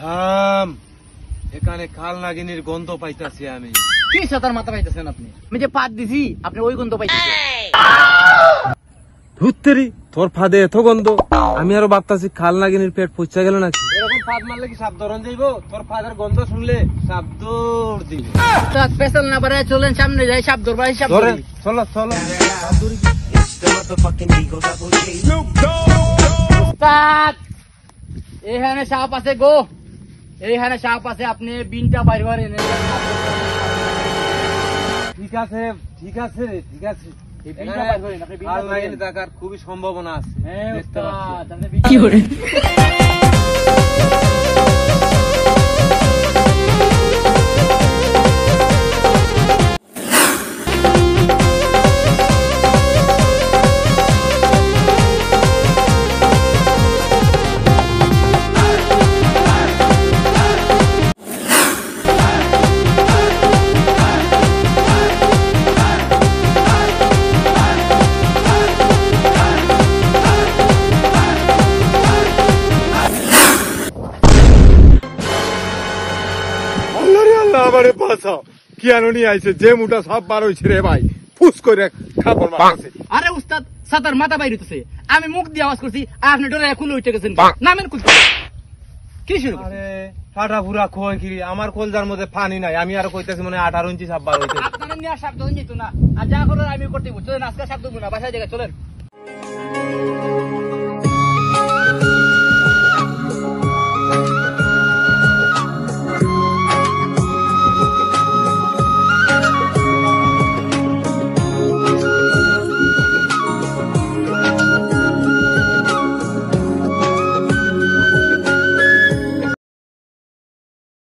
থাম, এখানে খাল নাগিনীর গন্ধ পাইতাছি আমি। কি সাতার মাথা পাইতেছেন আপনি? আমি যে পাত দিছি আপনি ওই গন্ধ পাইতেছেন। ধুত্তেরি, তোর ফাঁদে এত গন্ধ, আমি আরো ভাবতাছি খাল নাগিনীর পেট পচা গেল নাকি। এরকম ফাঁদ মারলে কি সাপ ধরন যাইব? তোর ফাঁদের গন্ধ শুনলে সাপ দৌড় দিবে। স্পেশাল না বাড়ায় চলেন, সামনে যাই, সাপ ধরবাই, সাপ ধরে ধরি। চলো চলো। উস্তাদ, এখানে সাপ আছে গো, এইখানে সাপ আছে, আপনি বিনটা বাইর করেন। ঠিক আছে ঠিক আছে ঠিক আছে, এই বিনটা বাইর করেন, আপনি বিনটা খাল ধরেন। নাগিনী দেখার খুবই সম্ভাবনা আছে। হ্যাঁ দেখতে পাচ্ছি। উস্তাদ, আপনি বিনটা ধরেন। আল্লাহ রে আল্লাহ, আমারে বাঁচাও। কি আননি আইছে, যে মুটা সব বার হইছে রে ভাই, ফুস করে খাবার মারছে। আরে উস্তাদ, সাতার মাথা বাইর হইতেছে, আমি মুখ দিয়ে আওয়াজ করছি, আপনি ডরে খুলে উঠে গেছেন। নামেন খুলতে কি শুরু করছেন? আরে ফাটা ফুরা খোয় কি, আমার কলজার মধ্যে পানি নাই, আমি আর কইতাছি মানে 18 ইঞ্চি সাপ বার হইতেছে। আপনারা নিয়ে সাপ ধরুন যেত না, আর যা করার আমি করতে চলেন, আজকে সাপ ধরবো না, বাসায় জায়গায় চলেন।